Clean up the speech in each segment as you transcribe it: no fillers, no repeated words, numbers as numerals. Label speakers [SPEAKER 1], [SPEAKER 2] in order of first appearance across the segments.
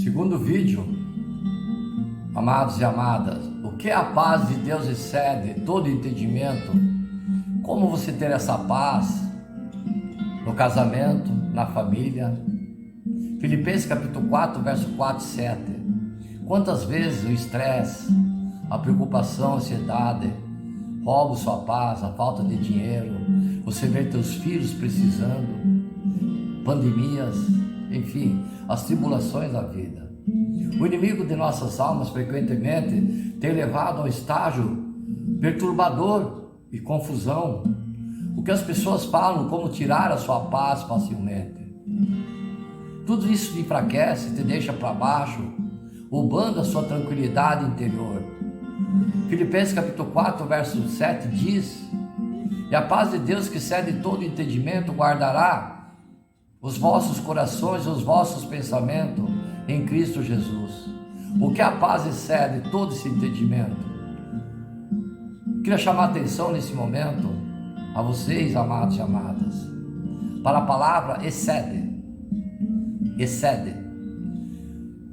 [SPEAKER 1] Segundo vídeo, amados e amadas, o que a paz de Deus excede todo entendimento? Como você ter essa paz no casamento, na família? Filipenses capítulo 4, verso 4 e 7. Quantas vezes o estresse, a preocupação, a ansiedade roubam sua paz, a falta de dinheiro, você vê teus filhos precisando, pandemias, enfim, as tribulações da vida. O inimigo de nossas almas frequentemente tem levado a um estágio perturbador e confusão. O que as pessoas falam, como tirar a sua paz facilmente. Tudo isso te enfraquece, te deixa para baixo, roubando a sua tranquilidade interior. Filipenses capítulo 4, verso 7 diz: e a paz de Deus que excede todo entendimento guardará os vossos corações e os vossos pensamentos em Cristo Jesus. O que a paz excede todo esse entendimento? Queria chamar a atenção nesse momento a vocês, amados e amadas, para a palavra excede. Excede.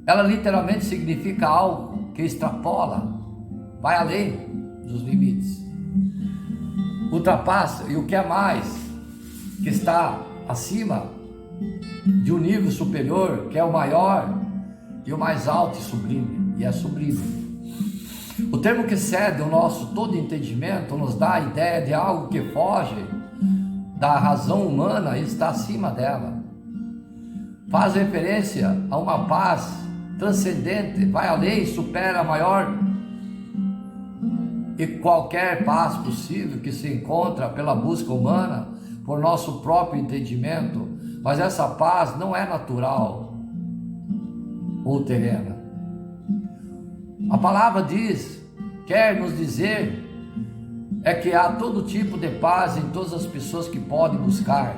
[SPEAKER 1] Ela literalmente significa algo que extrapola, vai além dos limites, ultrapassa, e o que é mais, que está acima de um nível superior, que é o maior e o mais alto e sublime, e é sublime. O termo que excede o nosso todo entendimento nos dá a ideia de algo que foge da razão humana e está acima dela. Faz referência a uma paz transcendente, vai além, supera a maior e qualquer paz possível que se encontra pela busca humana, por nosso próprio entendimento, mas essa paz não é natural ou terrena. A palavra diz, quer nos dizer, é que há todo tipo de paz em todas as pessoas que podem buscar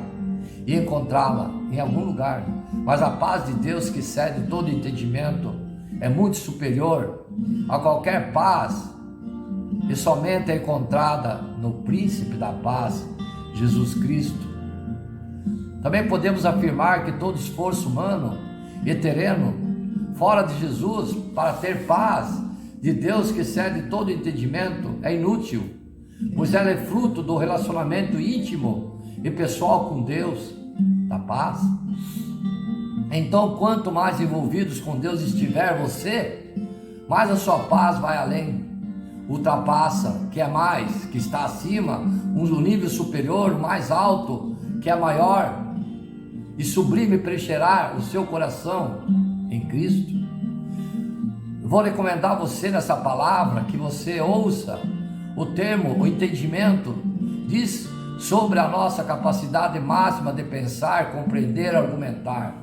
[SPEAKER 1] e encontrá-la em algum lugar, mas a paz de Deus que excede todo entendimento é muito superior a qualquer paz e somente é encontrada no príncipe da paz, Jesus Cristo. Também podemos afirmar que todo esforço humano e terreno fora de Jesus para ter paz de Deus que excede todo entendimento é inútil, pois ela é fruto do relacionamento íntimo e pessoal com Deus, da paz. Então, quanto mais envolvidos com Deus estiver você, mais a sua paz vai além, ultrapassa, que é mais, que está acima, um nível superior, mais alto, que é maior e sublime, preencherá o seu coração em Cristo. Eu vou recomendar a você nessa palavra que você ouça o termo, o entendimento, diz sobre a nossa capacidade máxima de pensar, compreender, argumentar.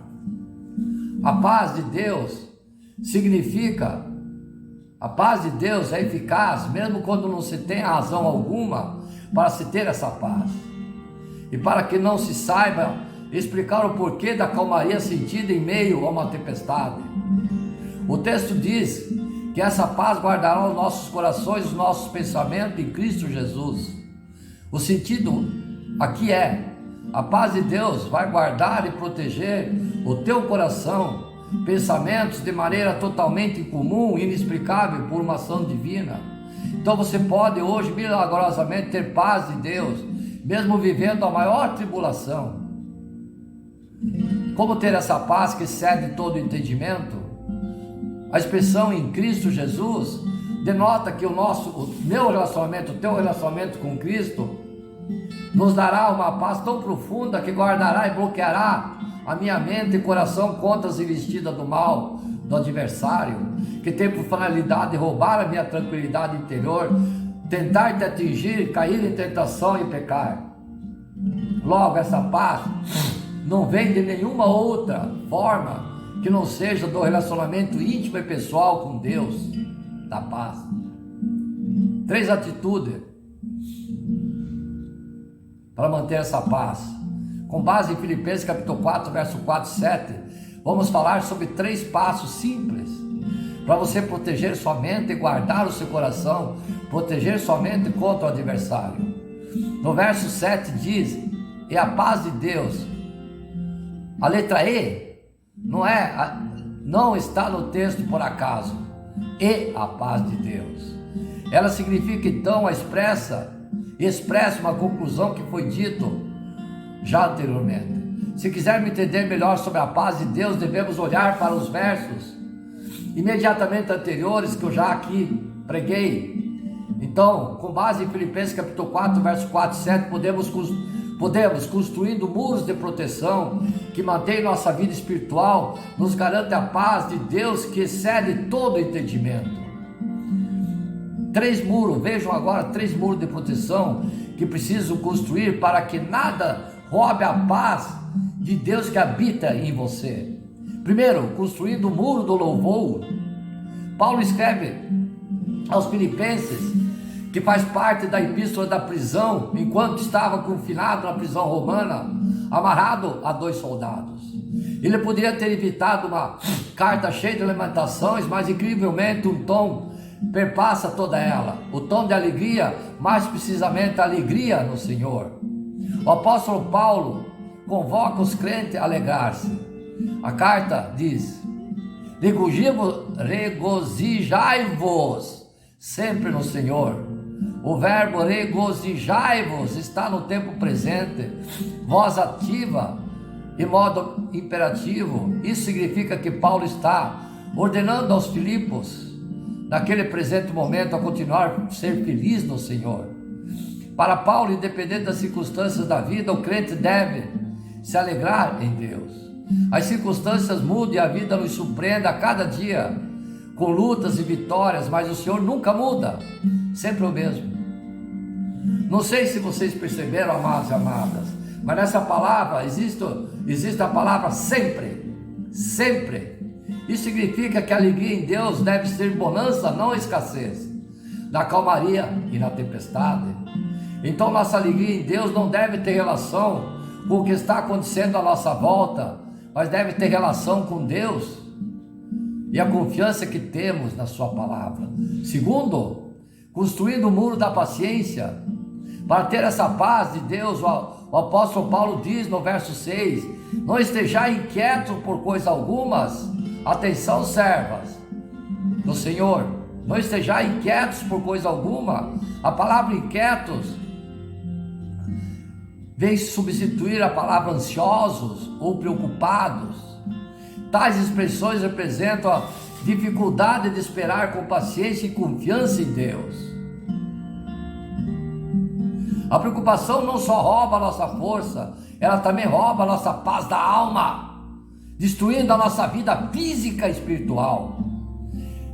[SPEAKER 1] A paz de Deus significa, a paz de Deus é eficaz, mesmo quando não se tem razão alguma para se ter essa paz. E para que não se saiba explicar o porquê da calmaria sentida em meio a uma tempestade. O texto diz que essa paz guardará os nossos corações, os nossos pensamentos em Cristo Jesus. O sentido aqui é, a paz de Deus vai guardar e proteger o teu coração, pensamentos de maneira totalmente incomum, inexplicável por uma ação divina. Então você pode hoje milagrosamente ter paz de Deus, mesmo vivendo a maior tribulação. Como ter essa paz que excede todo entendimento? A expressão em Cristo Jesus denota que o meu relacionamento, o teu relacionamento com Cristo nos dará uma paz tão profunda que guardará e bloqueará a minha mente e coração contra as investidas do mal, do adversário, que tem por finalidade roubar a minha tranquilidade interior, tentar te atingir, cair em tentação e pecar. Logo, essa paz não vem de nenhuma outra forma que não seja do relacionamento íntimo e pessoal com Deus, da paz. 3 atitudes para manter essa paz. Com base em Filipenses capítulo 4, verso 4 e 7, vamos falar sobre 3 passos simples para você proteger sua mente e guardar o seu coração, proteger sua mente contra o adversário. No verso 7 diz, e a paz de Deus. A letra E não não está no texto por acaso. E a paz de Deus. Ela significa então expressa uma conclusão que foi dito já anteriormente. Se quisermos entender melhor sobre a paz de Deus, devemos olhar para os versos imediatamente anteriores que eu já aqui preguei. Então, com base em Filipenses capítulo 4, verso 4 e 7, podemos, construindo muros de proteção que mantém nossa vida espiritual, nos garante a paz de Deus que excede todo entendimento. 3 muros, vejam agora 3 muros de proteção que preciso construir para que nada roube a paz de Deus que habita em você. Primeiro, construindo o muro do louvor. Paulo escreve aos Filipenses que faz parte da epístola da prisão, enquanto estava confinado na prisão romana, amarrado a 2 soldados. Ele poderia ter evitado uma carta cheia de lamentações, mas incrivelmente um tom perpassa toda ela, o tom de alegria, mais precisamente a alegria no Senhor. O apóstolo Paulo convoca os crentes a alegrar-se. A carta diz: regozijai-vos sempre no Senhor. O verbo regozijai-vos está no tempo presente, voz ativa e modo imperativo. Isso significa que Paulo está ordenando aos Filipos, naquele presente momento, a continuar a ser feliz no Senhor. Para Paulo, independente das circunstâncias da vida, o crente deve se alegrar em Deus. As circunstâncias mudam e a vida nos surpreende a cada dia, com lutas e vitórias, mas o Senhor nunca muda, sempre o mesmo. Não sei se vocês perceberam, amados e amadas, mas nessa palavra existe a palavra sempre, sempre. Isso significa que a alegria em Deus deve ser bonança, não escassez, na calmaria e na tempestade. Então nossa alegria em Deus não deve ter relação com o que está acontecendo à nossa volta, mas deve ter relação com Deus e a confiança que temos na sua palavra. Segundo, construindo o muro da paciência. Para ter essa paz de Deus, o apóstolo Paulo diz no verso 6: não estejais inquietos por coisa algumas. Atenção, servas do Senhor, não estejais inquietos por coisa alguma. A palavra inquietos vem substituir a palavra ansiosos ou preocupados. Tais expressões representam a dificuldade de esperar com paciência e confiança em Deus. A preocupação não só rouba a nossa força, ela também rouba a nossa paz da alma, destruindo a nossa vida física e espiritual.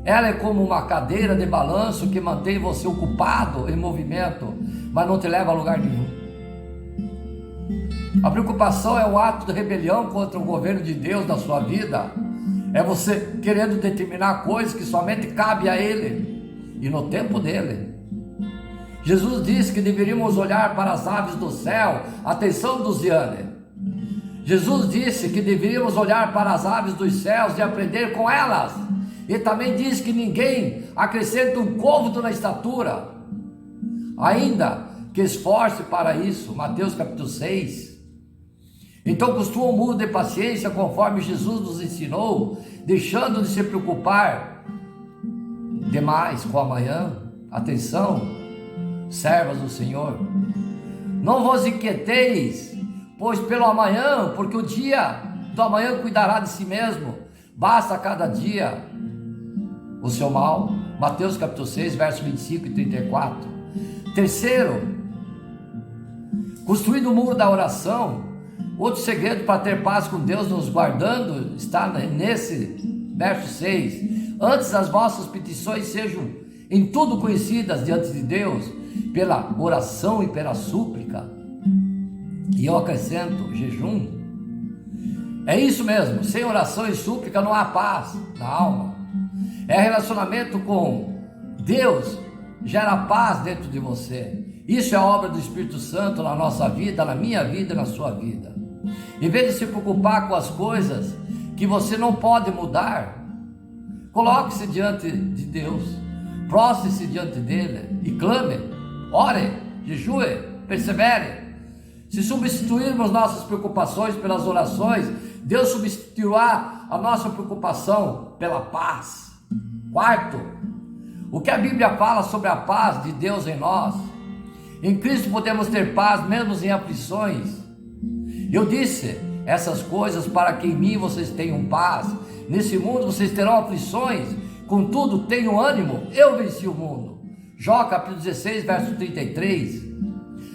[SPEAKER 1] Ela é como uma cadeira de balanço que mantém você ocupado em movimento, mas não te leva a lugar nenhum. A preocupação é um ato de rebelião contra o governo de Deus na sua vida. É você querendo determinar coisas que somente cabe a Ele e no tempo dele. Jesus disse que deveríamos olhar para as aves do céu. Atenção, Duziane. Jesus disse que deveríamos olhar para as aves dos céus e aprender com elas. E também disse que ninguém acrescenta um côvado na estatura, ainda que esforce para isso. Mateus capítulo 6. Então construa um muro de paciência conforme Jesus nos ensinou, deixando de se preocupar demais com o amanhã. Atenção, servas do Senhor, não vos inquieteis, pois pelo amanhã, porque o dia do amanhã cuidará de si mesmo, basta cada dia o seu mal. Mateus capítulo 6, versos 25 e 34. Terceiro, construindo o muro da oração. Outro segredo para ter paz com Deus nos guardando está nesse verso 6. Antes as vossas petições sejam em tudo conhecidas diante de Deus, pela oração e pela súplica. E eu acrescento jejum. É isso mesmo, sem oração e súplica não há paz na alma. É relacionamento com Deus, gera paz dentro de você. Isso é obra do Espírito Santo na nossa vida, na minha vida e na sua vida. Em vez de se preocupar com as coisas que você não pode mudar, coloque-se diante de Deus, prostre-se diante dele e clame, ore, jejue, persevere. Se substituirmos nossas preocupações pelas orações, Deus substituirá a nossa preocupação pela paz. Quarto, o que a Bíblia fala sobre a paz de Deus em nós. Em Cristo podemos ter paz mesmo em aflições. Eu disse essas coisas para que em mim vocês tenham paz. Nesse mundo vocês terão aflições, contudo tenham ânimo, eu venci o mundo. Jó capítulo 16, verso 33.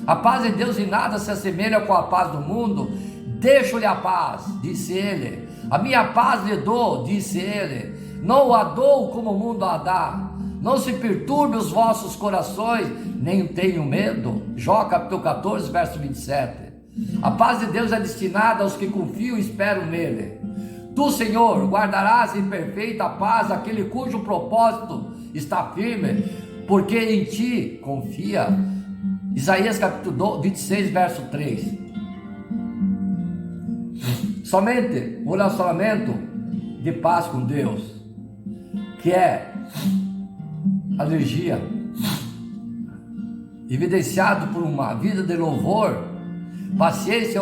[SPEAKER 1] A paz de Deus em nada se assemelha com a paz do mundo. Deixo-lhe a paz, disse ele. A minha paz lhe dou, disse ele. Não a dou como o mundo a dá. Não se perturbe os vossos corações, nem tenham medo. Jó capítulo 14, verso 27. A paz de Deus é destinada aos que confiam e esperam nele. Tu, Senhor, guardarás em perfeita paz aquele cujo propósito está firme, porque em ti confia. Isaías capítulo 26, verso 3. Somente o relacionamento de paz com Deus, que é alergia, evidenciado por uma vida de louvor, paciência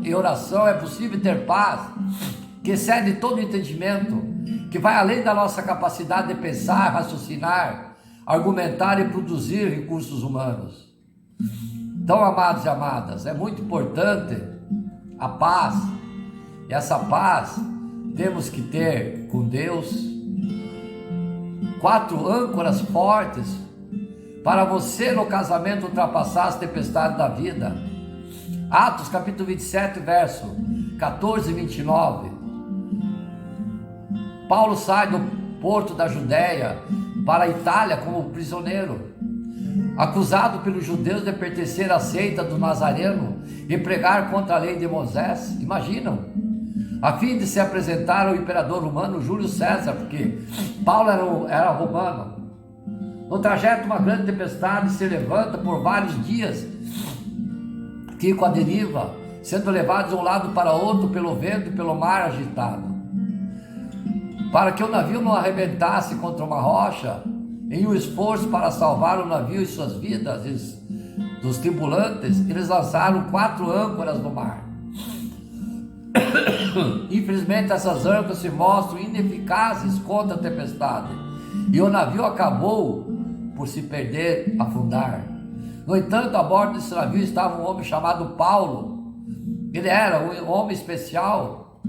[SPEAKER 1] e oração, é possível ter paz que excede todo entendimento, que vai além da nossa capacidade de pensar, raciocinar, argumentar e produzir recursos humanos. Então, amados e amadas, é muito importante a paz. E essa paz temos que ter com Deus. 4 âncoras fortes para você no casamento ultrapassar as tempestades da vida. Atos capítulo 27, verso 14 e 29. Paulo sai do porto da Judéia para a Itália como prisioneiro, acusado pelos judeus de pertencer à seita do Nazareno e pregar contra a lei de Moisés. Imaginam? A fim de se apresentar ao imperador romano Júlio César, porque Paulo era romano. No trajeto, uma grande tempestade se levanta por vários dias, ficam à deriva, sendo levados de um lado para outro pelo vento e pelo mar agitado. Para que o navio não arrebentasse contra uma rocha, em um esforço para salvar o navio e suas vidas dos tripulantes, eles lançaram 4 âncoras no mar. Infelizmente, essas âncoras se mostram ineficazes contra a tempestade, e o navio acabou por se perder, afundar. No entanto, a bordo desse navio estava um homem chamado Paulo. Ele era um homem especial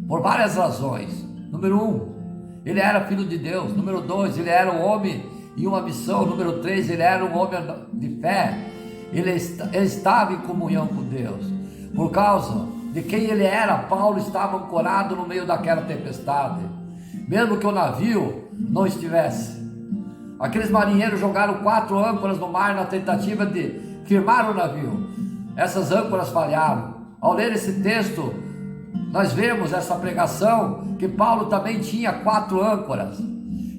[SPEAKER 1] por várias razões. Número 1, ele era filho de Deus. Número 2, ele era um homem em uma missão. Número 3, ele era um homem de fé. Ele estava em comunhão com Deus. Por causa de quem ele era, Paulo estava ancorado no meio daquela tempestade, mesmo que o navio não estivesse. Aqueles marinheiros jogaram 4 âncoras no mar na tentativa de firmar o navio. Essas âncoras falharam. Ao ler esse texto, nós vemos essa pregação que Paulo também tinha 4 âncoras.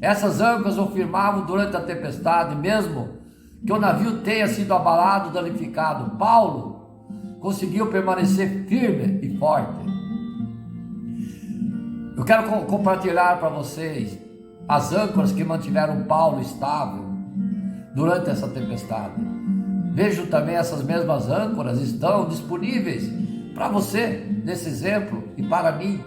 [SPEAKER 1] Essas âncoras o firmavam durante a tempestade, mesmo que o navio tenha sido abalado, danificado. Paulo conseguiu permanecer firme e forte. Eu quero compartilhar para vocês as âncoras que mantiveram Paulo estável durante essa tempestade. Vejo também essas mesmas âncoras estão disponíveis para você, nesse exemplo, e para mim.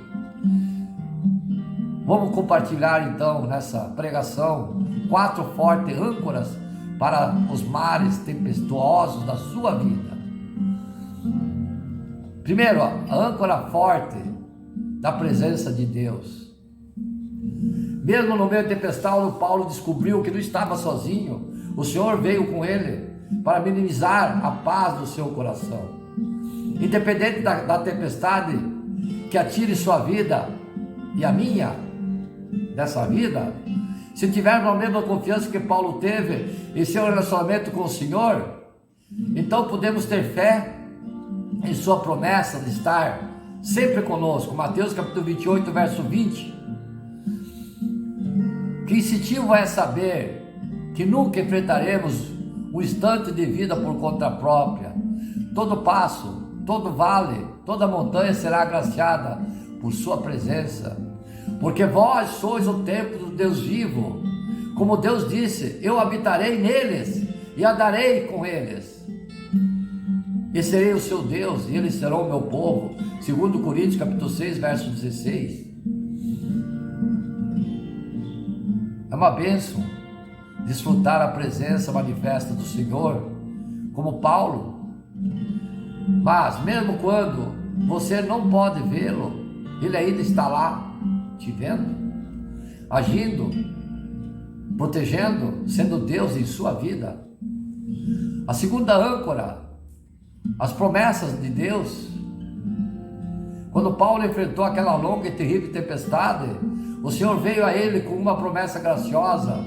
[SPEAKER 1] Vamos compartilhar então nessa pregação 4 fortes âncoras para os mares tempestuosos da sua vida. Primeiro, a âncora forte da presença de Deus. Mesmo no meio da tempestade, Paulo descobriu que não estava sozinho. O Senhor veio com ele para minimizar a paz do seu coração. Independente da tempestade que atire sua vida e a minha, dessa vida, se tivermos a mesma confiança que Paulo teve em seu relacionamento com o Senhor, então podemos ter fé em sua promessa de estar sempre conosco. Mateus capítulo 28, verso 20. Que incentivo é saber que nunca enfrentaremos um instante de vida por conta própria. Todo passo, todo vale, toda montanha será agraciada por sua presença, porque vós sois o templo do Deus vivo. Como Deus disse, eu habitarei neles e andarei com eles, e serei o seu Deus, e eles serão o meu povo. 2 Coríntios capítulo 6, verso 16. uma bênção desfrutar a presença manifesta do Senhor, como Paulo. Mas mesmo quando você não pode vê-lo, ele ainda está lá, te vendo, agindo, protegendo, sendo Deus em sua vida. A segunda âncora, as promessas de Deus. Quando Paulo enfrentou aquela longa e terrível tempestade, o Senhor veio a ele com uma promessa graciosa.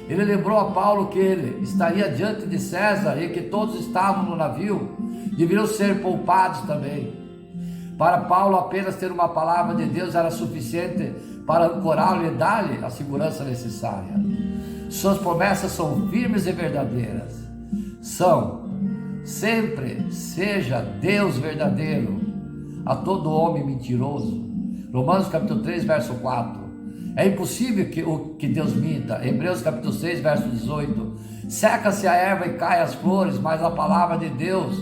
[SPEAKER 1] Ele lembrou a Paulo que ele estaria diante de César e que todos estavam no navio deveriam ser poupados também. Para Paulo, apenas ter uma palavra de Deus era suficiente para ancorá-lo e dar-lhe a segurança necessária. Suas promessas são firmes e verdadeiras. Sempre seja Deus verdadeiro a todo homem mentiroso. Romanos capítulo 3, verso 4. É impossível que Deus minta. Hebreus capítulo 6, verso 18. Seca-se a erva e cai as flores, mas a palavra de Deus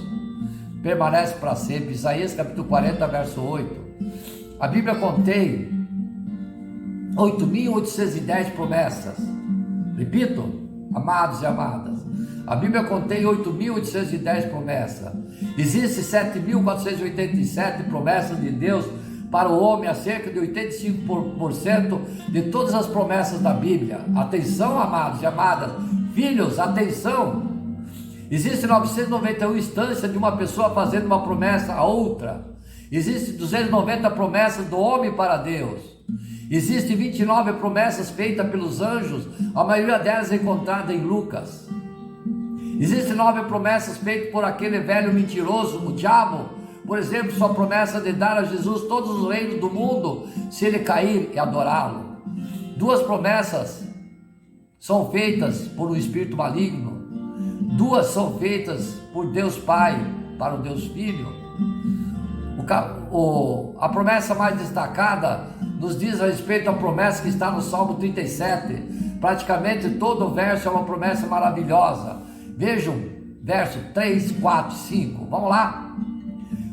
[SPEAKER 1] permanece para sempre. Isaías capítulo 40, verso 8. A Bíblia contém 8.810 promessas. Repito, amados e amadas, a Bíblia contém 8.810 promessas. Existem 7.487 promessas de Deus para o homem, a cerca de 85% de todas as promessas da Bíblia. Atenção, amados e amadas, filhos, atenção. Existem 991 instâncias de uma pessoa fazendo uma promessa a outra. Existem 290 promessas do homem para Deus. Existem 29 promessas feitas pelos anjos, a maioria delas encontrada em Lucas. Existem 9 promessas feitas por aquele velho mentiroso, o diabo. Por exemplo, sua promessa de dar a Jesus todos os reinos do mundo, se ele cair e adorá-lo. 2 promessas são feitas por um espírito maligno. 2 são feitas por Deus Pai para o Deus Filho. A promessa mais destacada nos diz a respeito da promessa que está no Salmo 37. Praticamente todo o verso é uma promessa maravilhosa. Vejam, verso 3, 4, 5. Vamos lá.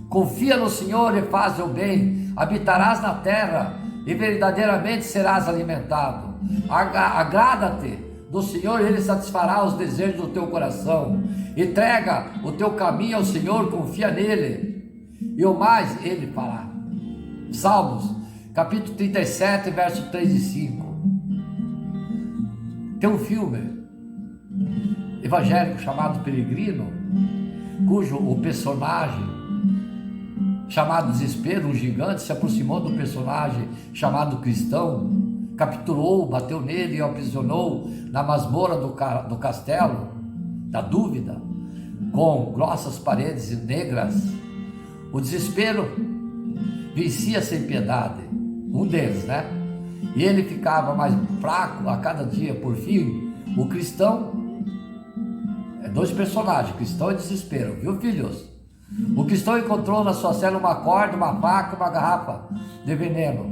[SPEAKER 1] Confia no Senhor e faz o bem, habitarás na terra e verdadeiramente serás alimentado. Agrada-te do Senhor e Ele satisfará os desejos do teu coração. Entrega o teu caminho ao Senhor, confia nele, e o mais Ele fará. Salmos, capítulo 37, verso 3 e 5. Tem um filme evangélico chamado Peregrino, cujo o personagem chamado Desespero, um gigante, se aproximou do personagem chamado Cristão, capturou, bateu nele e o aprisionou na masmorra do castelo da dúvida, com grossas paredes negras. O desespero vencia sem piedade, um deles, né? E ele ficava mais fraco a cada dia. Por fim, o Cristão, 2 personagens, Cristão e Desespero, viu, filhos? O Cristão encontrou na sua cela uma corda, uma faca, uma garrafa de veneno,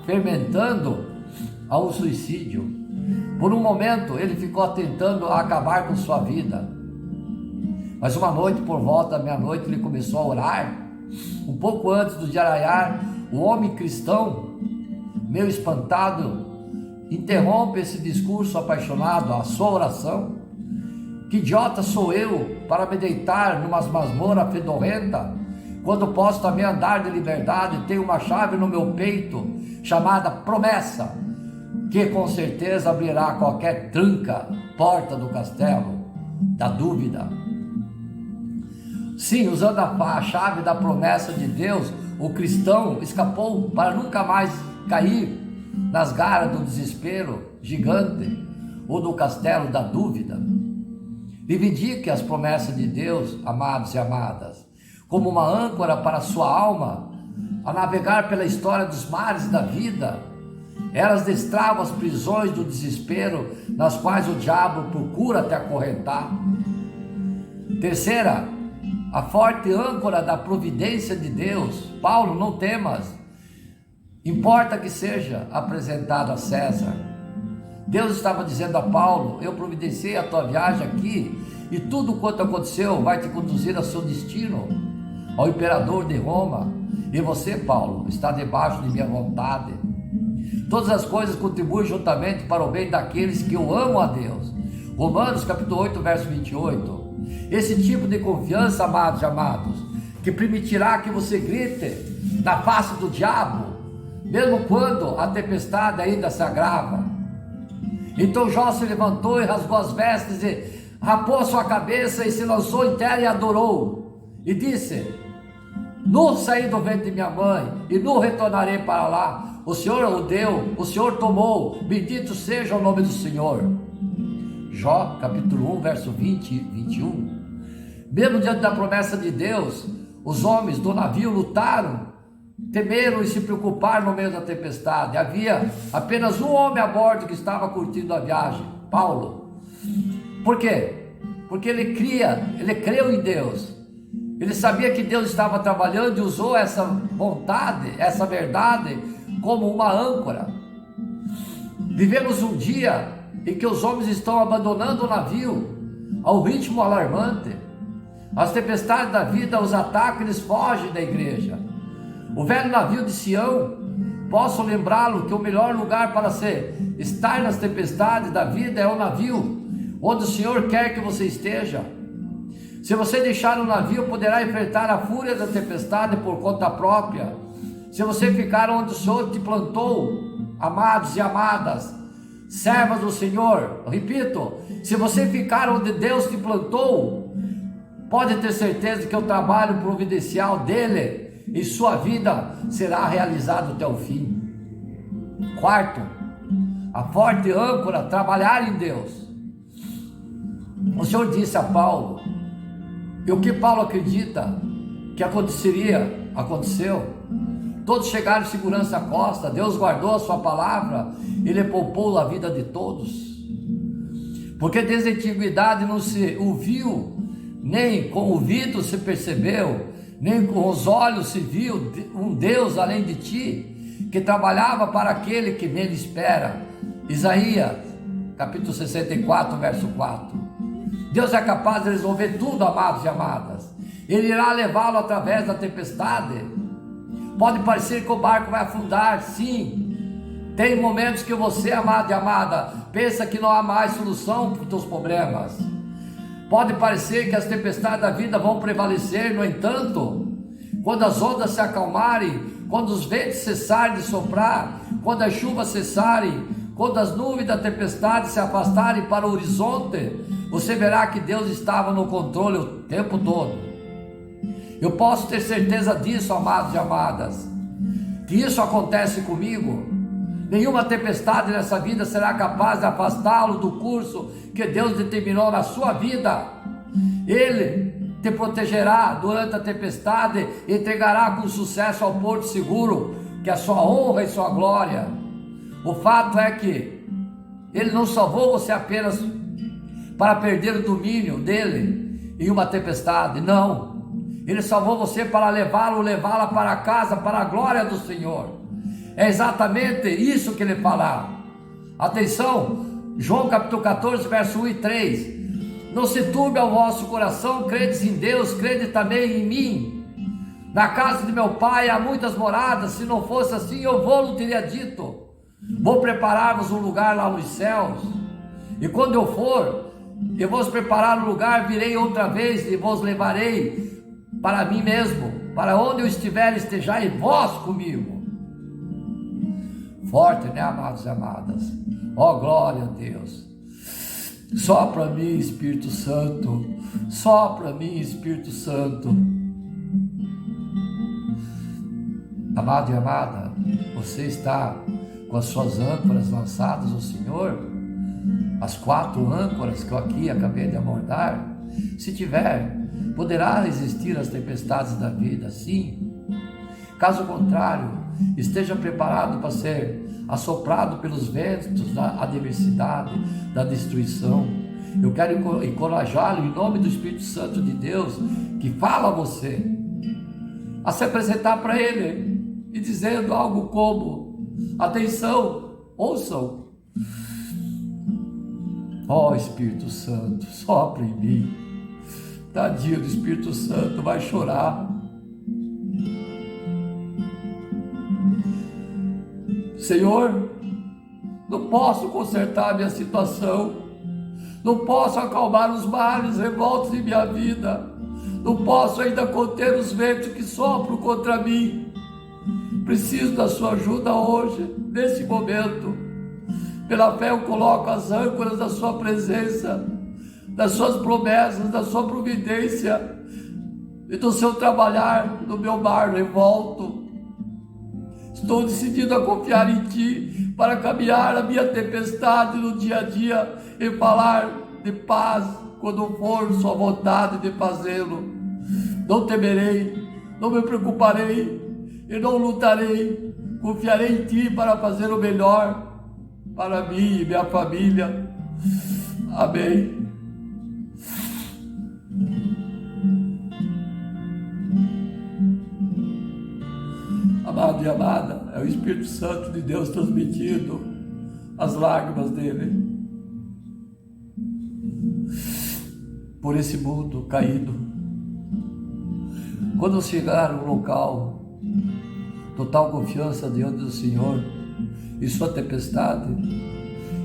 [SPEAKER 1] fermentando ao suicídio. Por um momento ele ficou tentando acabar com sua vida, mas uma noite, por volta da meia-noite, ele começou a orar. Um pouco antes do dia raiar, o homem cristão, meio espantado, interrompe esse discurso apaixonado, a sua oração. Que idiota sou eu para me deitar numa masmorra fedorrenta, quando posso também andar de liberdade e tenho uma chave no meu peito, chamada promessa, que com certeza abrirá qualquer tranca, porta do castelo da dúvida. Sim, usando a chave da promessa de Deus, o cristão escapou para nunca mais cair nas garras do desespero gigante ou do castelo da dúvida. Reivindique as promessas de Deus, amados e amadas, como uma âncora para a sua alma, a navegar pela história dos mares da vida. Elas destravam as prisões do desespero, nas quais o diabo procura te acorrentar. Terceira, a forte âncora da providência de Deus. Paulo, não temas, importa que seja apresentado a César. Deus estava dizendo a Paulo: eu providenciei a tua viagem aqui, e tudo quanto aconteceu vai te conduzir ao seu destino, ao imperador de Roma. E você, Paulo, está debaixo de minha vontade. todas as coisas contribuem juntamente para o bem daqueles que o amam a Deus. Romanos capítulo 8, verso 28. Esse tipo de confiança, amados e amados, que permitirá que você grite na face do diabo, mesmo quando a tempestade ainda se agrava. Então Jó se levantou e rasgou as vestes e rapou a sua cabeça e se lançou em terra e adorou. E disse: nu saí do ventre de minha mãe e nu retornarei para lá. O Senhor o deu, o Senhor tomou, bendito seja o nome do Senhor. Jó capítulo 1, verso 20 e 21. Mesmo diante da promessa de Deus, os homens do navio lutaram, temeram e se preocuparam no meio da tempestade. Havia apenas um homem a bordo que estava curtindo a viagem, Paulo. Por quê? Porque ele creu em Deus. Ele sabia que Deus estava trabalhando e usou essa vontade, essa verdade, como uma âncora. Vivemos um dia em que os homens estão abandonando o navio ao ritmo alarmante. As tempestades da vida os atacam e eles fogem da igreja. O velho navio de Sião, posso lembrá-lo que o melhor lugar para estar nas tempestades da vida é o navio, onde o Senhor quer que você esteja. Se você deixar o navio, poderá enfrentar a fúria da tempestade por conta própria. Se você ficar onde o Senhor te plantou, amados e amadas, servas do Senhor, repito, se você ficar onde Deus te plantou, pode ter certeza que o trabalho providencial dele em sua vida será realizado até o fim. Quarto, a forte âncora, trabalhar em Deus. O Senhor disse a Paulo, e o que Paulo acredita que aconteceria, aconteceu. Todos chegaram em segurança à costa, Deus guardou a sua palavra, Ele poupou a vida de todos. Porque desde a antiguidade não se ouviu, nem com o ouvido se percebeu, nem com os olhos se viu um Deus além de ti, que trabalhava para aquele que nele espera. Isaías, capítulo 64, verso 4. Deus é capaz de resolver tudo, amados e amadas. Ele irá levá-lo através da tempestade. Pode parecer que o barco vai afundar, sim. Tem momentos que você, amado e amada, pensa que não há mais solução para os teus problemas. Pode parecer que as tempestades da vida vão prevalecer, no entanto, quando as ondas se acalmarem, quando os ventos cessarem de soprar, quando as chuvas cessarem, quando as nuvens da tempestade se afastarem para o horizonte, você verá que Deus estava no controle o tempo todo. Eu posso ter certeza disso, amados e amadas, que isso acontece comigo. Nenhuma tempestade nessa vida será capaz de afastá-lo do curso que Deus determinou na sua vida. Ele te protegerá durante a tempestade e entregará com sucesso ao porto seguro, que é a sua honra e sua glória. O fato é que Ele não salvou você apenas para perder o domínio dele em uma tempestade, não. Ele salvou você para levá-la para casa, para a glória do Senhor. É exatamente isso que ele fala. Atenção, João capítulo 14, verso 1 e 3. Não se turbe o vosso coração, credes em Deus, crede também em mim. Na casa de meu pai há muitas moradas, se não fosse assim eu vou-lo teria dito. Vou preparar-vos um lugar lá nos céus. E quando eu for, eu vos preparar um lugar, virei outra vez e vos levarei para mim mesmo, para onde eu estiver, estejai vós comigo. Forte, né, amados e amadas? Ó, glória a Deus. Sopra mim, Espírito Santo. Sopra mim, Espírito Santo. Amado e amada, você está com as suas âncoras lançadas ao Senhor? As 4 âncoras que eu aqui acabei de abordar? Se tiver, poderá resistir às tempestades da vida, sim. Caso contrário, esteja preparado para ser assoprado pelos ventos da adversidade, da destruição. Eu quero encorajá-lo em nome do Espírito Santo de Deus, que fala a você, a se apresentar para Ele e dizendo algo como: atenção, ouçam. Ó Espírito Santo, sopra em mim. Tadinho do Espírito Santo, vai chorar. Senhor, não posso consertar a minha situação, não posso acalmar os males revoltos em minha vida, não posso ainda conter os ventos que sopram contra mim. Preciso da sua ajuda hoje, nesse momento. Pela fé eu coloco as âncoras da sua presença, das suas promessas, da sua providência e do seu trabalhar no meu mar revolto. Estou decidido a confiar em Ti para caminhar a minha tempestade no dia a dia e falar de paz quando for sua vontade de fazê-lo. Não temerei, não me preocuparei e não lutarei. Confiarei em Ti para fazer o melhor para mim e minha família. Amém. Amado e amada, é o Espírito Santo de Deus transmitindo as lágrimas dele por esse mundo caído. Quando chegar no local, total confiança diante do Senhor e sua tempestade,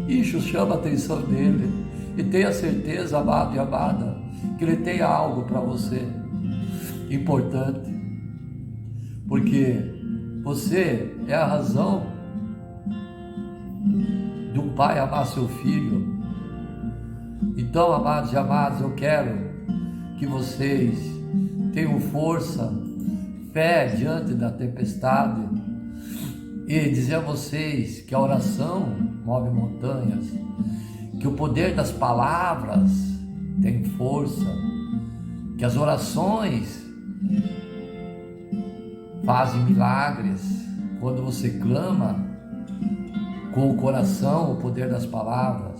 [SPEAKER 1] isso chama a atenção dele e tenha certeza, amado e amada, que ele tem algo para você importante, porque você é a razão de um pai amar seu filho. Então, amados e amadas, eu quero que vocês tenham força, fé diante da tempestade e dizer a vocês que a oração move montanhas, que o poder das palavras tem força, que as orações fazem milagres quando você clama com o coração o poder das palavras.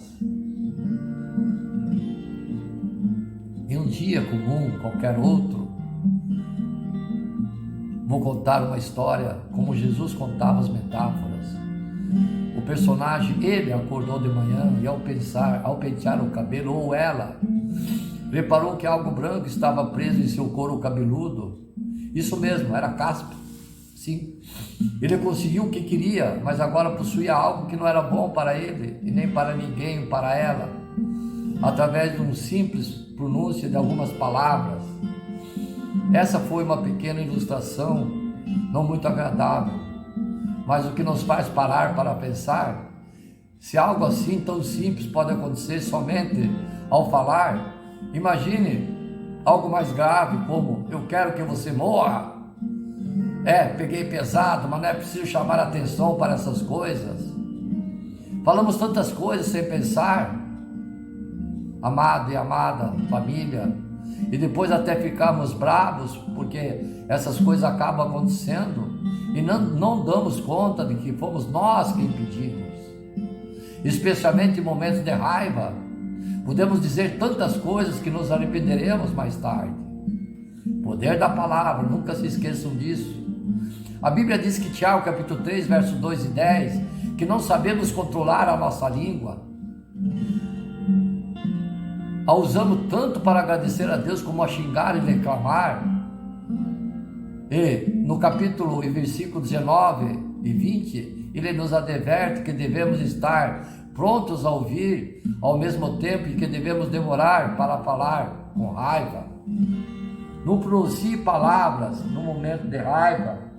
[SPEAKER 1] Em um dia comum, qualquer outro, vou contar uma história como Jesus contava as metáforas. O personagem, ele acordou de manhã e ao pentear o cabelo, ou ela, reparou que algo branco estava preso em seu couro cabeludo. Isso mesmo, era caspa. Sim, ele conseguiu o que queria, mas agora possuía algo que não era bom para ele e nem para ninguém, para ela, através de um simples pronúncia de algumas palavras. Essa foi uma pequena ilustração, não muito agradável, mas o que nos faz parar para pensar, se algo assim tão simples pode acontecer somente ao falar, imagine algo mais grave como: eu quero que você morra. Peguei pesado, mas não é preciso chamar atenção para essas coisas. Falamos tantas coisas sem pensar, amado e amada família, e depois até ficamos bravos porque essas coisas acabam acontecendo e não damos conta de que fomos nós que impedimos. Especialmente em momentos de raiva, podemos dizer tantas coisas que nos arrependeremos mais tarde. Poder da palavra, nunca se esqueçam disso. A Bíblia diz que Tiago capítulo 3, versos 2 e 10, que não sabemos controlar a nossa língua. A usamos tanto para agradecer a Deus como a xingar e reclamar. E no capítulo e versículo 19 e 20, ele nos adverte que devemos estar prontos a ouvir, ao mesmo tempo que devemos demorar para falar com raiva. Não pronuncie palavras no momento de raiva.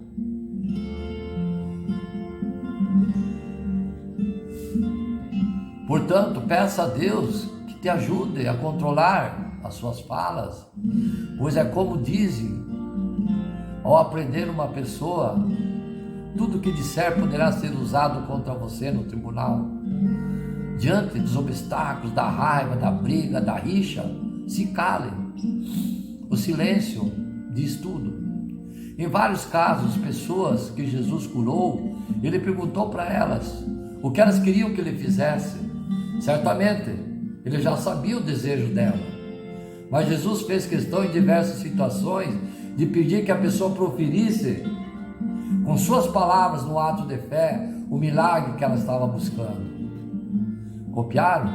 [SPEAKER 1] Portanto, peça a Deus que te ajude a controlar as suas falas, pois é como dizem, ao aprender uma pessoa, tudo que disser poderá ser usado contra você no tribunal. Diante dos obstáculos, da raiva, da briga, da rixa, se cale. O silêncio diz tudo. Em vários casos, pessoas que Jesus curou, ele perguntou para elas o que elas queriam que ele fizesse. Certamente, ele já sabia o desejo dela, mas Jesus fez questão em diversas situações de pedir que a pessoa proferisse com suas palavras no ato de fé o milagre que ela estava buscando. Copiaram?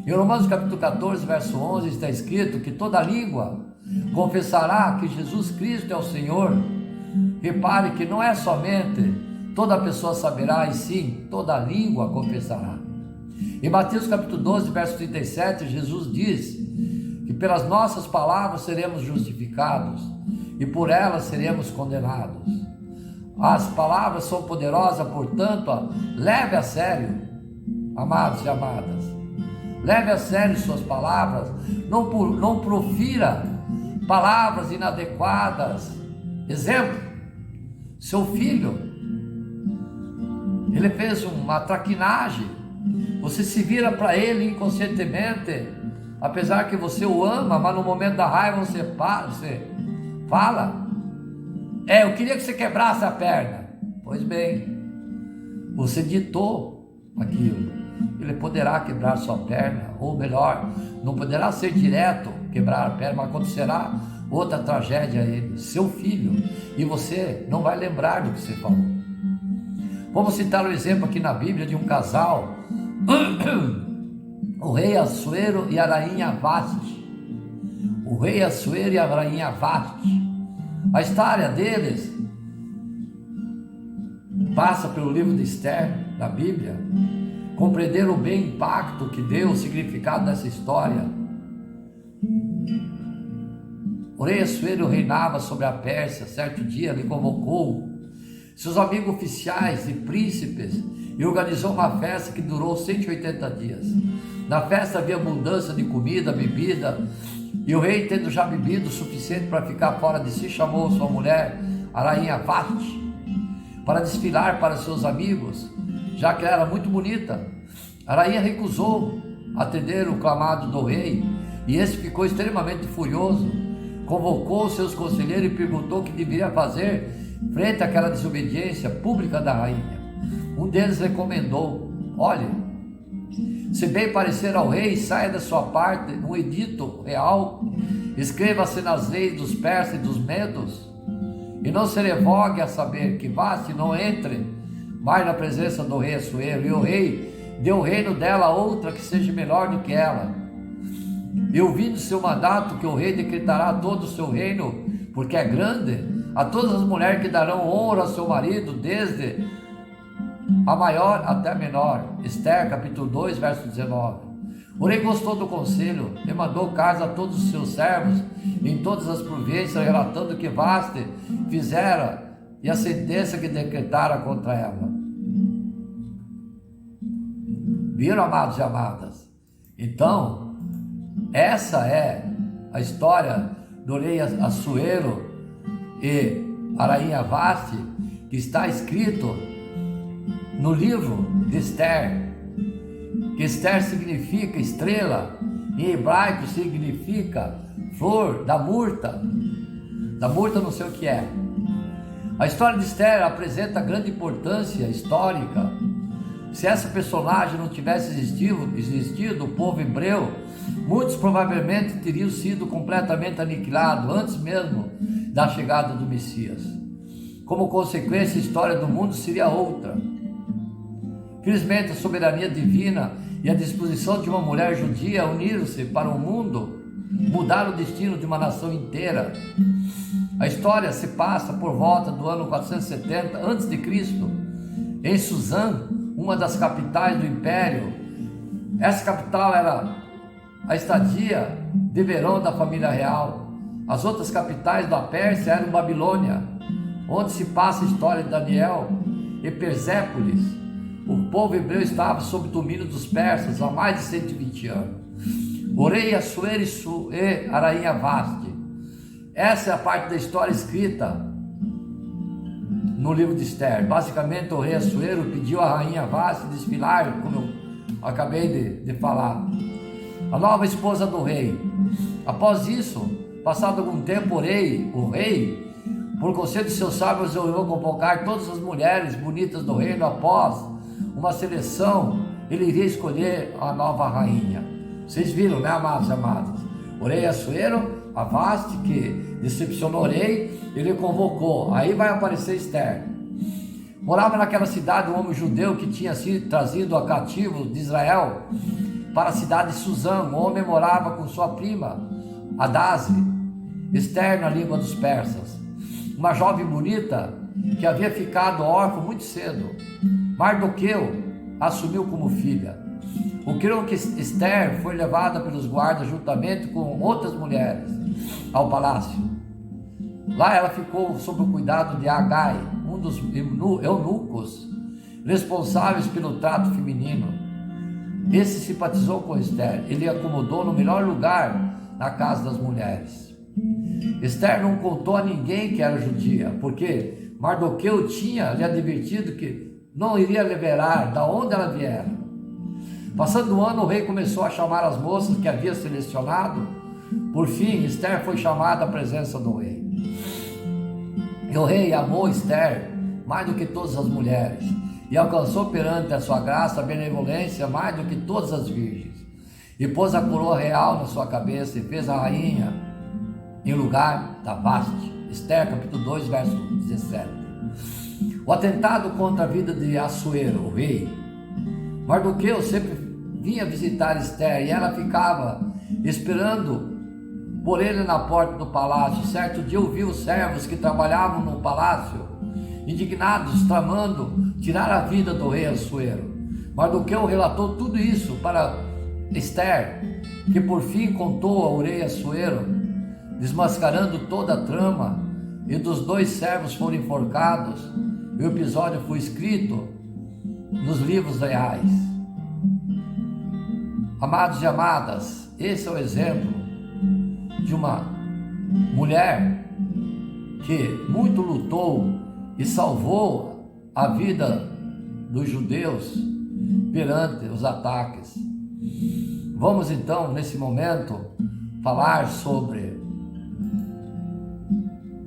[SPEAKER 1] Em Romanos capítulo 14, verso 11 está escrito que toda língua confessará que Jesus Cristo é o Senhor. Repare que não é somente toda pessoa saberá, e sim, toda língua confessará. Em Mateus capítulo 12, verso 37, Jesus diz que pelas nossas palavras seremos justificados e por elas seremos condenados. As palavras são poderosas, portanto, leve a sério, amados e amadas. Leve a sério suas palavras, não profira palavras inadequadas. Exemplo, seu filho, ele fez uma traquinagem, você se vira para ele inconscientemente, apesar que você o ama, mas no momento da raiva você fala, eu queria que você quebrasse a perna. Pois bem, você ditou aquilo, ele poderá quebrar sua perna, ou melhor, não poderá ser direto quebrar a perna, mas acontecerá outra tragédia a ele, seu filho, e você não vai lembrar do que você falou. Vamos citar um exemplo aqui na Bíblia de um casal, o rei Assuero e a rainha Vasti. O rei Assuero e a rainha Vasti. A história deles passa pelo livro de Esther, da Bíblia. Compreenderam bem o impacto que deu, o significado dessa história. O rei Assuero reinava sobre a Pérsia. Certo dia ele convocou seus amigos oficiais e príncipes e organizou uma festa que durou 180 dias. Na festa havia abundância de comida, bebida, e o rei, tendo já bebido o suficiente para ficar fora de si, chamou sua mulher, a rainha Vasti, para desfilar para seus amigos, já que ela era muito bonita. A rainha recusou atender o clamado do rei, e esse ficou extremamente furioso. Convocou seus conselheiros e perguntou o que deveria fazer frente àquela desobediência pública da rainha. Um deles recomendou: olhe, se bem parecer ao rei, saia da sua parte um edito real, escreva-se nas leis dos persas e dos medos, e não se revogue a saber que Vasti não entre mais na presença do rei Assuero, e o rei deu o reino dela a outra que seja melhor do que ela. E ouvindo seu mandato, que o rei decretará todo o seu reino, porque é grande, a todas as mulheres que darão honra ao seu marido, desde a maior até a menor. Esther capítulo 2, verso 19. O rei gostou do conselho e mandou cartas a todos os seus servos em todas as províncias, relatando o que Vasti fizera e a sentença que decretara contra ela. Viram, amados e amadas? Então, essa é a história do rei Assuero e a rainha Vasti, que está escrito no livro de Esther, que Esther significa estrela, em hebraico significa flor da murta não sei o que é. A história de Esther apresenta grande importância histórica. Se essa personagem não tivesse existido, o povo hebreu, muitos provavelmente teriam sido completamente aniquilados antes mesmo da chegada do Messias. Como consequência, a história do mundo seria outra. Felizmente, a soberania divina e a disposição de uma mulher judia uniram-se para o mundo, mudar o destino de uma nação inteira. A história se passa por volta do ano 470 a.C., em Suzã, uma das capitais do império. Essa capital era a estadia de verão da família real. As outras capitais da Pérsia eram Babilônia, onde se passa a história de Daniel, e Persépolis. O povo hebreu estava sob o domínio dos persas há mais de 120 anos. O rei Assuero e a rainha Vasti. Essa é a parte da história escrita no livro de Esther. Basicamente, o rei Assuero pediu à rainha Vasti desfilar, como eu acabei de falar, a nova esposa do rei. Após isso, passado algum tempo, o rei, por conselho de seus sábios, resolveu convocar todas as mulheres bonitas do reino. Após uma seleção, ele iria escolher a nova rainha. Vocês viram, né, amados e amadas? O rei Assuero, a Vasti, que decepcionou o rei, ele convocou. Aí vai aparecer Esther. Morava naquela cidade um homem judeu que tinha sido trazido a cativo de Israel para a cidade de Suzã. O homem morava com sua prima, Adase, Esther na língua dos persas. Uma jovem bonita que havia ficado órfão muito cedo. Mardoqueu assumiu como filha. Ocorreu que Esther foi levada pelos guardas juntamente com outras mulheres ao palácio. Lá ela ficou sob o cuidado de Agai, um dos eunucos responsáveis pelo trato feminino. Esse simpatizou com Esther. Ele a acomodou no melhor lugar na casa das mulheres. Esther não contou a ninguém que era judia, porque Mardoqueu tinha lhe advertido que não iria revelar de onde ela viera. Passando o ano, o rei começou a chamar as moças que havia selecionado. Por fim, Esther foi chamada à presença do rei. E o rei amou Esther mais do que todas as mulheres, e alcançou perante a sua graça a benevolência mais do que todas as virgens, e pôs a coroa real na sua cabeça, e fez a rainha em lugar da Vaste. Esther capítulo 2, verso 17. O atentado contra a vida de Assuero, o rei. Mardoqueu sempre vinha visitar Esther, e ela ficava esperando por ele na porta do palácio. Certo dia ouviu os servos que trabalhavam no palácio, indignados, tramando tirar a vida do rei Assuero. Mardoqueu relatou tudo isso para Esther, que por fim contou ao rei Assuero, desmascarando toda a trama, e dos 2 servos foram enforcados, e o episódio foi escrito nos livros reais. Amados e amadas, esse é o exemplo de uma mulher que muito lutou e salvou a vida dos judeus perante os ataques. Vamos então, nesse momento, falar sobre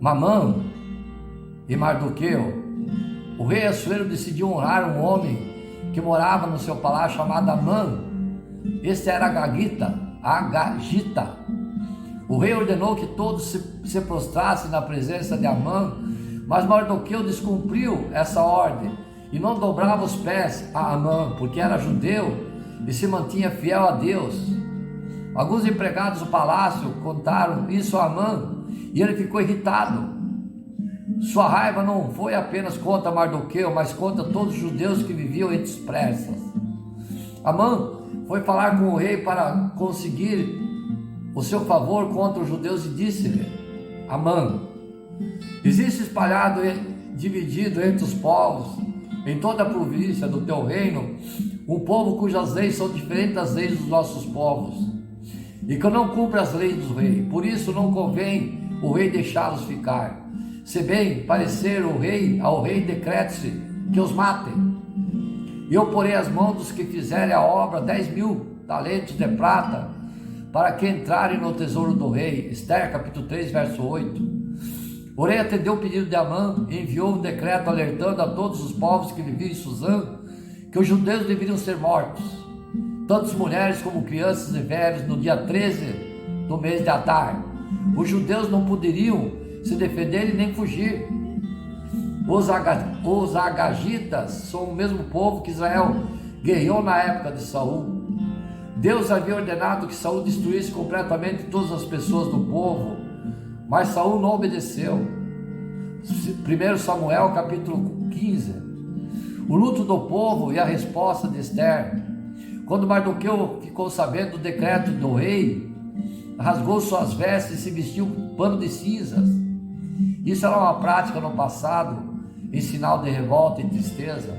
[SPEAKER 1] Amã e Mardoqueu. O rei Assuero decidiu honrar um homem que morava no seu palácio chamado Amã. Este era Agagita. O rei ordenou que todos se prostrassem na presença de Amã, mas Mardoqueu descumpriu essa ordem e não dobrava os pés a Amã, porque era judeu e se mantinha fiel a Deus. Alguns empregados do palácio contaram isso a Amã e ele ficou irritado. Sua raiva não foi apenas contra Mardoqueu, mas contra todos os judeus que viviam entre os persas. Amã foi falar com o rei para conseguir o seu favor contra os judeus e disse-lhe: Amã, existe espalhado e dividido entre os povos, em toda a província do teu reino, um povo cujas leis são diferentes das leis dos nossos povos, e que não cumpre as leis do rei. Por isso não convém o rei deixá-los ficar. Se bem parecer ao rei decrete-se que os matem. E eu porei as mãos dos que fizerem a obra 10.000 talentos de prata, para que entrarem no tesouro do rei. Esther capítulo 3, verso 8. O rei atendeu o pedido de Amã e enviou um decreto alertando a todos os povos que viviam em Suzã que os judeus deveriam ser mortos, tanto mulheres como crianças e velhos, no dia 13 do mês de Adar. Os judeus não poderiam se defender e nem fugir. Os agagitas são o mesmo povo que Israel guerreou na época de Saul. Deus havia ordenado que Saul destruísse completamente todas as pessoas do povo, mas Saul não obedeceu. 1 Samuel capítulo 15. O luto do povo e a resposta de Esther. Quando Mardoqueu ficou sabendo do decreto do rei, rasgou suas vestes e se vestiu com pano de cinzas. Isso era uma prática no passado, em sinal de revolta e tristeza.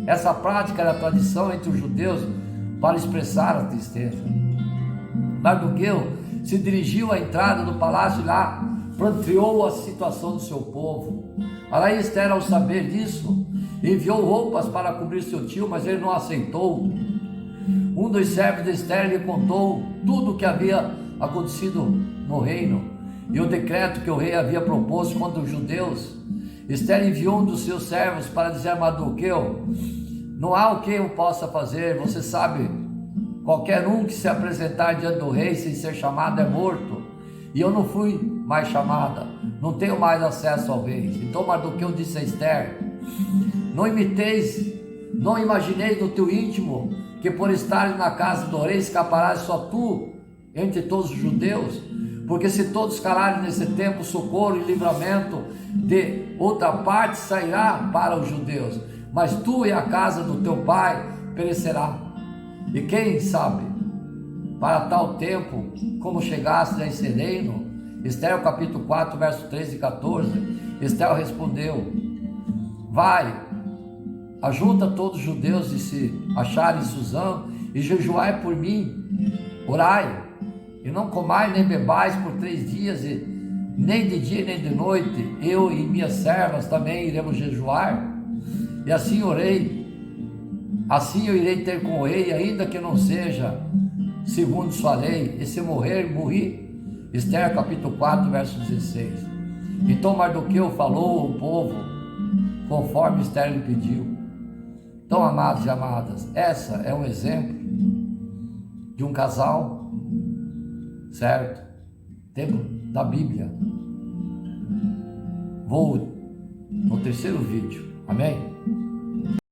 [SPEAKER 1] Essa prática era a tradição entre os judeus para expressar a tristeza. Mardoqueu se dirigiu à entrada do palácio e lá pranteou a situação do seu povo. A rainha Esther, ao saber disso, enviou roupas para cobrir seu tio, mas ele não aceitou. Um dos servos de Esther lhe contou tudo o que havia acontecido no reino e o decreto que o rei havia proposto contra os judeus. Esther enviou um dos seus servos para dizer a Mardoqueu: não há o que eu possa fazer, você sabe, qualquer um que se apresentar diante do rei sem ser chamado é morto, e eu não fui mais chamada, não tenho mais acesso ao rei. Então Mardoqueu disse a Esther: não imagineis no teu íntimo que por estar na casa do rei escaparás só tu entre todos os judeus, Porque se todos calarem nesse tempo, socorro e livramento de outra parte sairá para os judeus, mas tu e a casa do teu pai perecerá. E quem sabe, para tal tempo, como chegaste a esse reino? Esther capítulo 4, verso 13 e 14, Esther respondeu: vai, ajunta todos os judeus e se acharem em Suzã, e jejuai por mim, orai, e não comais nem bebais por 3 dias, e nem de dia nem de noite, eu e minhas servas também iremos jejuar. E assim orei, assim eu irei ter com o rei, ainda que não seja segundo sua lei, e se morrer, morri. Esther capítulo 4, verso 16. Então Mardoqueu falou ao povo, conforme Esther lhe pediu. Então, amados e amadas, essa é um exemplo de um casal, certo? Tempo da Bíblia. Vou no terceiro vídeo, amém?